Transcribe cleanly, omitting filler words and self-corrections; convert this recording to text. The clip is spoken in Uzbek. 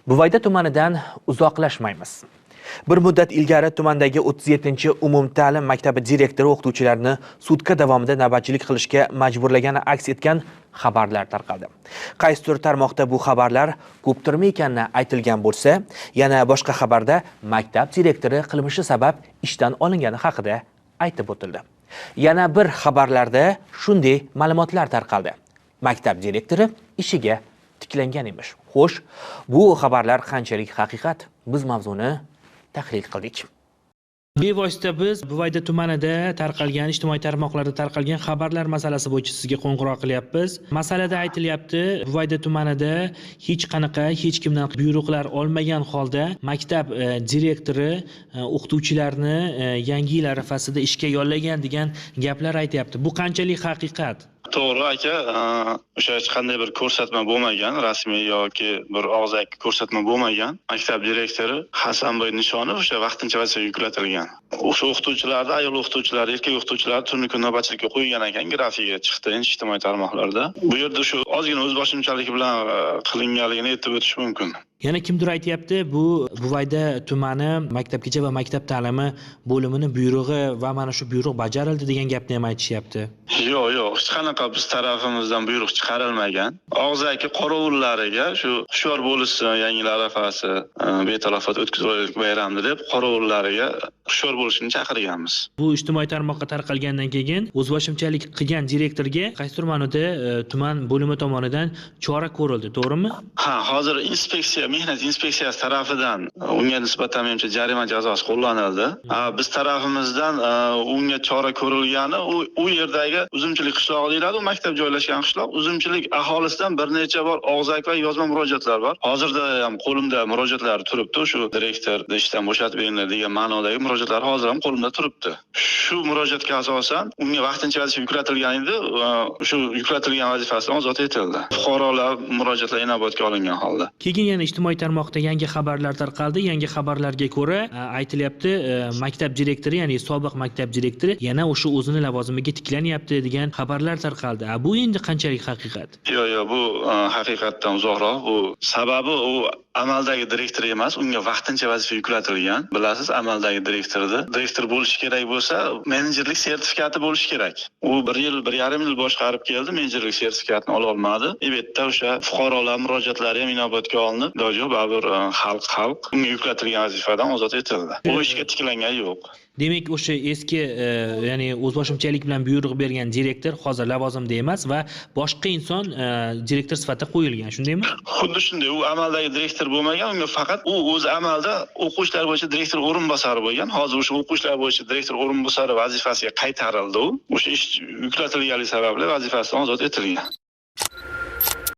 Buvayda tumanidan uzoqlashmaymiz. Bir muddat ilgari tumandagi 37-umumta'lim maktabi direktori o'qituvchilarni sutka davomida navbatchilik qilishga majburlagani aks etgan xabarlar tarqaldi. Qaysidir tarmoqda bu xabarlar ko'pdirmi ekanini aytilgan bo'lsa, yana boshqa xabarda maktab direktori qilmishi sabab ishdan olingani haqida aytib o'tildi. Yana bir xabarlarda shunday ma'lumotlar tarqaldi. Maktab direktori ishiga tiklangan emish. Xo'sh, bu xabarlar qanchalik haqiqat? Biz mavzuni tahlil qildik. Bevosita biz Buvayda tumanida tarqalgan, ijtimoiy tarmoqlarda tarqalgan xabarlar masalasi bo'yicha sizga qo'ng'iroq qilyapmiz. Masalada aytilyapti, Buvayda tumanida hech qanaqa hech kimdan buyruqlar olmagan holda maktab direktori o'qituvchilarni yangi yil arafasida ishga yollagan degan gaplar aytyapti. Bu qanchalik haqiqat? To'g'ri aka, o'sha hech qanday bir ko'rsatma bo'lmagan, rasmiy yoki bir og'zaki ko'rsatma bo'lmagan. Maktab direktori Hasanboy Nishonov o'sha vaqtincha vazifaga yuklatilgan. O'sha o'qituvchilarni, ayol o'qituvchilar, erkak o'qituvchilar turni kun navbatchilikka qo'ygan ekan, grafiga chiqdi ijtimoiy tarmoqlarda. Bu yerda shu ozgina o'zboshimchalik bilan qilinganligini aytib o'tish mumkin. Yana kimdir aytyapti, bu Buvayda tumani maktabgacha va maktab ta'limi bo'limining buyrug'i va mana shu buyruq bajarildi degan gapni ham aytishyapti. Yo'q, hech qanaqa biz tarafimizdan buyruq chiqarilmagan. Og'zaki qorovullariga shu hushyor bo'lishsin, yangi yil arafasi, betalofat o'tkazaylik bayramni deb qorovullariga hushyor bo'lishni chaqirganmiz. Bu ijtimoiy tarmoqqa tarqalgandan keyin o'zboshimchalik qilgan direktorga qaysidir ma'noda tuman bo'limi tomonidan chora ko'rildi, to'g'rimi? Ha, hozir mehnat inspeksiyasi tarafidan unga nisbatan menimcha jarima jazosi qo'llanildi. Biz tarafimizdan unga chora ko'rilgani u yerdagi uzumchilik qishlog'i deyiladi, u maktab joylashgan qishloq. Uzumchilik aholisidan bir necha bor og'zaki va yozma murojaatlar bor. Hozirda ham qo'limda murojaatlar turibdi. Shu direktorni ishdan bo'shatib beringlar degan ma'nodagi murojaatlar hozir ham qo'limda turibdi. Shu murojaatga asosan unga vaqtincha vazifa yuklatilgan edi. Shu yuklatilgan vazifasidan ozod etildi. Fuqarolar murojaatlar inobatga olingan holda. Keyin yana ijtimoiy tarmoqda yangi xabarlar tarqaldi. Yangi xabarlarga ko'ra aytilyapti, maktab direktori, ya'ni sobiq maktab direktori yana o'sha o'zini lavozimiga tiklanyapti degan xabarlar tarqaldi. Bu endi qanchalik haqiqat? Yo'q, bu haqiqatdan uzoqroq. Bu sababi u amaldagi direktor emas, unga vaqtincha vazifa yuklatilgan. Bilasiz, amaldagi direktor bo'lish kerak bo'lsa, menejerlik sertifikati bo'lishi kerak. U 1,5 yil boshqarib keldi, menejerlik sertifikatini ola olmadi. Bu yerda o'sha fuqarolar murojaatlari ham inobatga olinib, dojo baribir xalq unga yuklatilgan vazifadan ozod etildi. U ishga tiklangani yo'q. Demak, o'sha eski, ya'ni o'zboshimchalik bilan buyruq bergan direktor hozir lavozimda emas va boshqa inson direktor sifatida qo'yilgan, shundaymi? Xuddi shunday. U amaldagi direktor bo'lmagan, unga faqat u o'zi amalda o'quvchilar bo'yicha direktor o'rinbosari bo'lgan. Hozir o'sha o'quvchilar bo'yicha direktor o'rinbosari vazifasiga qaytarildi u. O'sha ish yuklatilganligi sababli vazifasidan ozod etilgan.